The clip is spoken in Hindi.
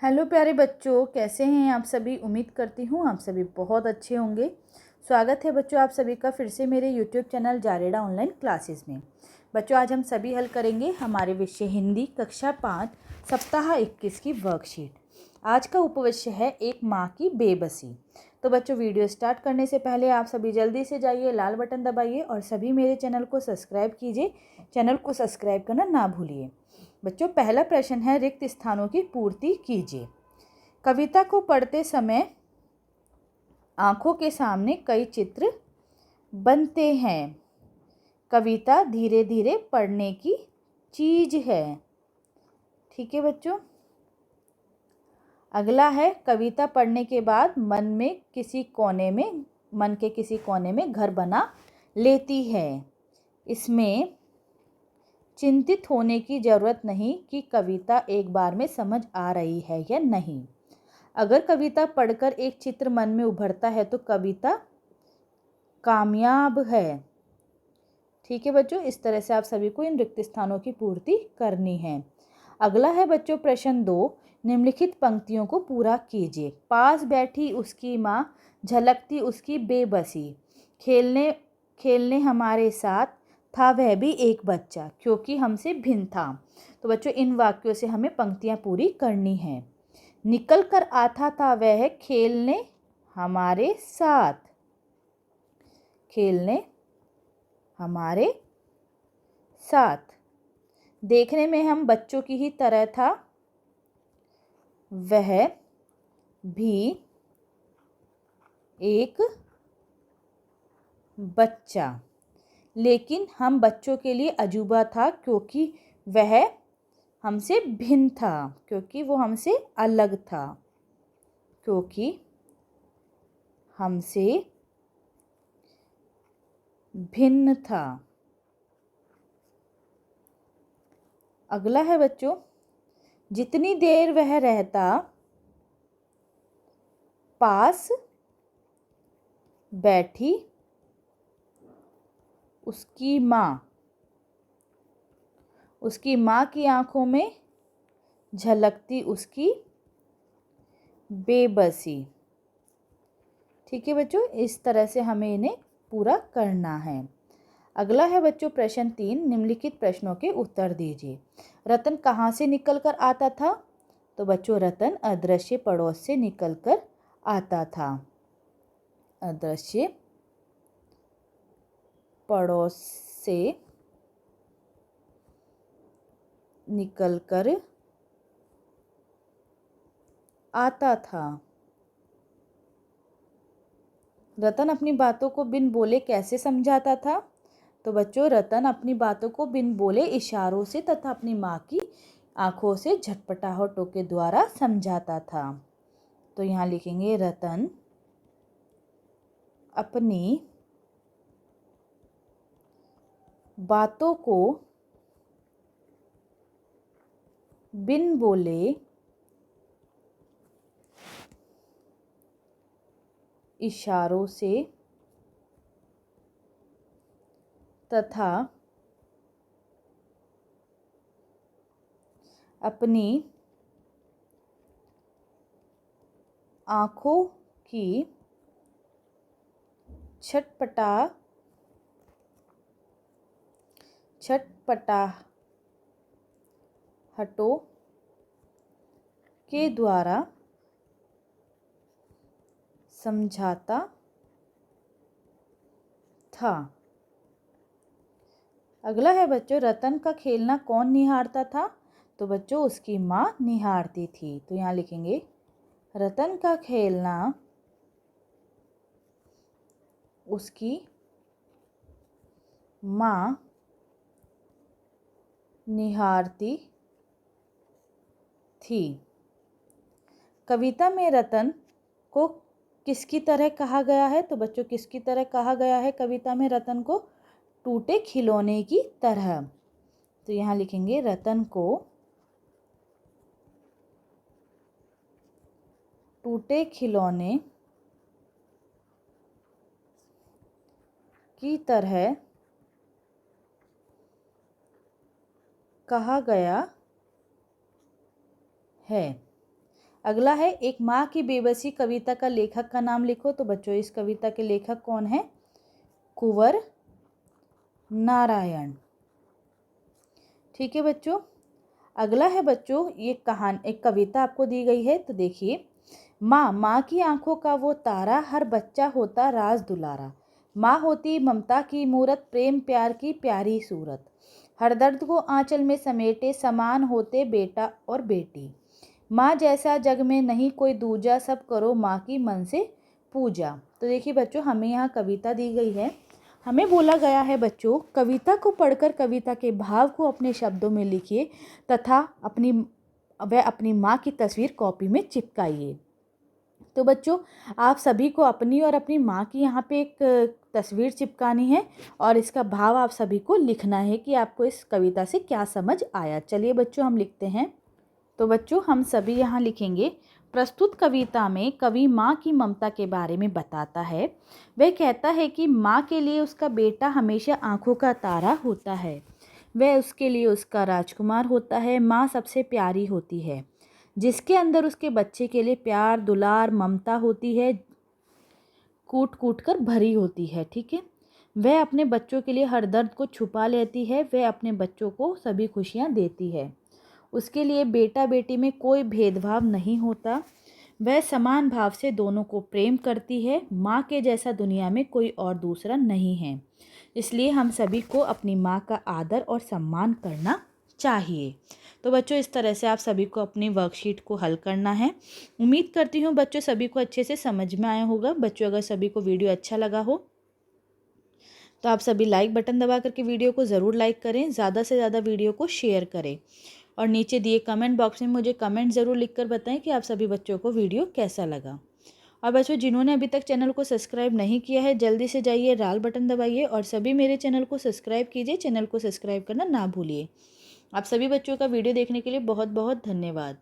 हेलो प्यारे बच्चों, कैसे हैं आप सभी। उम्मीद करती हूँ आप सभी बहुत अच्छे होंगे। स्वागत है बच्चों आप सभी का फिर से मेरे यूट्यूब चैनल जारेडा ऑनलाइन क्लासेस में। बच्चों आज हम सभी हल करेंगे हमारे विषय हिंदी कक्षा 5 सप्ताह 21 की वर्कशीट। आज का उपविषय है एक माँ की बेबसी। तो बच्चों वीडियो स्टार्ट करने से पहले आप सभी जल्दी से जाइए, लाल बटन दबाइए और सभी मेरे चैनल को सब्सक्राइब कीजिए। चैनल को सब्सक्राइब करना ना भूलिए। बच्चों पहला प्रश्न है रिक्त स्थानों की पूर्ति कीजिए। कविता को पढ़ते समय आंखों के सामने कई चित्र बनते हैं। कविता धीरे धीरे पढ़ने की चीज है। ठीक है बच्चों। अगला है कविता पढ़ने के बाद मन के किसी कोने में घर बना लेती है। इसमें चिंतित होने की ज़रूरत नहीं कि कविता एक बार में समझ आ रही है या नहीं। अगर कविता पढ़कर एक चित्र मन में उभरता है तो कविता कामयाब है। ठीक है बच्चों, इस तरह से आप सभी को इन रिक्त स्थानों की पूर्ति करनी है। अगला है बच्चों प्रश्न 2, निम्नलिखित पंक्तियों को पूरा कीजिए। पास बैठी उसकी माँ, झलकती उसकी बेबसी, खेलने खेलने हमारे साथ था वह भी एक बच्चा, क्योंकि हमसे भिन्न था। तो बच्चों इन वाक्यों से हमें पंक्तियां पूरी करनी है। निकल कर आता था वह खेलने हमारे साथ, खेलने हमारे साथ। देखने में हम बच्चों की ही तरह था, वह भी एक बच्चा, लेकिन हम बच्चों के लिए अजूबा था क्योंकि वह हमसे भिन्न था, क्योंकि वो हमसे अलग था, क्योंकि हमसे भिन्न था। अगला है बच्चों, जितनी देर वह रहता पास बैठी उसकी माँ की आंखों में झलकती उसकी बेबसी। ठीक है बच्चों, इस तरह से हमें इन्हें पूरा करना है। अगला है बच्चों प्रश्न 3, निम्नलिखित प्रश्नों के उत्तर दीजिए। रतन कहाँ से निकल कर आता था? तो बच्चों रतन अदृश्य पड़ोस से निकल कर आता था। अदृश्य पड़ोस से निकल कर आता था। रतन अपनी बातों को बिन बोले कैसे समझाता था? तो बच्चों रतन अपनी बातों को बिन बोले इशारों से तथा अपनी माँ की आंखों से झटपटाहटों के द्वारा समझाता था। तो यहाँ लिखेंगे रतन अपनी बातों को बिन बोले इशारों से तथा अपनी आँखों की छटपटाहटों के द्वारा समझाता था। अगला है बच्चों रतन का खेलना कौन निहारता था? तो बच्चों उसकी माँ निहारती थी। तो यहाँ लिखेंगे रतन का खेलना उसकी माँ निहारती थी। कविता में रतन को किसकी तरह कहा गया है? तो बच्चों किसकी तरह कहा गया है कविता में रतन को? टूटे खिलौने की तरह। तो यहाँ लिखेंगे रतन को टूटे खिलौने की तरह कहा गया है। अगला है एक माँ की बेबसी कविता का लेखक का नाम लिखो। तो बच्चों इस कविता के लेखक कौन है? कुंवर नारायण। ठीक है बच्चों। अगला है बच्चों एक कविता आपको दी गई है। तो देखिए, माँ की आंखों का वो तारा, हर बच्चा होता राज दुलारा। माँ होती ममता की मूरत, प्रेम प्यार की प्यारी सूरत। हर दर्द को आंचल में समेटे, समान होते बेटा और बेटी। माँ जैसा जग में नहीं कोई दूजा, सब करो माँ की मन से पूजा। तो देखिए बच्चों, हमें यहाँ कविता दी गई है। हमें बोला गया है बच्चों, कविता को पढ़कर कविता के भाव को अपने शब्दों में लिखिए तथा अपनी माँ की तस्वीर कॉपी में चिपकाइए। तो बच्चों, आप सभी को अपनी और अपनी माँ की यहाँ पे एक तस्वीर चिपकानी है और इसका भाव आप सभी को लिखना है कि आपको इस कविता से क्या समझ आया। चलिए बच्चों, हम लिखते हैं। तो बच्चों, हम सभी यहाँ लिखेंगे। प्रस्तुत कविता में कवि माँ की ममता के बारे में बताता है। वह कहता है कि माँ के लिए उसका बेटा हमेशा आंखों का तारा होता है। वह उसके लिए उसका राजकुमार होता है। माँ सबसे प्यारी होती है, जिसके अंदर उसके बच्चे के लिए प्यार दुलार ममता होती है, कूट कूट कर भरी होती है। ठीक है। वह अपने बच्चों के लिए हर दर्द को छुपा लेती है। वह अपने बच्चों को सभी खुशियाँ देती है। उसके लिए बेटा बेटी में कोई भेदभाव नहीं होता। वह समान भाव से दोनों को प्रेम करती है। माँ के जैसा दुनिया में कोई और दूसरा नहीं है। इसलिए हम सभी को अपनी माँ का आदर और सम्मान करना चाहिए। तो बच्चों, इस तरह से आप सभी को अपनी वर्कशीट को हल करना है। उम्मीद करती हूँ बच्चों सभी को अच्छे से समझ में आया होगा। बच्चों, अगर सभी को वीडियो अच्छा लगा हो तो आप सभी लाइक बटन दबा करके वीडियो को ज़रूर लाइक करें, ज़्यादा से ज़्यादा वीडियो को शेयर करें और नीचे दिए कमेंट बॉक्स में मुझे कमेंट ज़रूर लिखकर बताएं कि आप सभी बच्चों को वीडियो कैसा लगा। और बच्चों, जिन्होंने अभी तक चैनल को सब्सक्राइब नहीं किया है, जल्दी से जाइए लाल बटन दबाइए और सभी मेरे चैनल को सब्सक्राइब कीजिए। चैनल को सब्सक्राइब करना ना भूलिए। आप सभी बच्चों का वीडियो देखने के लिए बहुत बहुत धन्यवाद।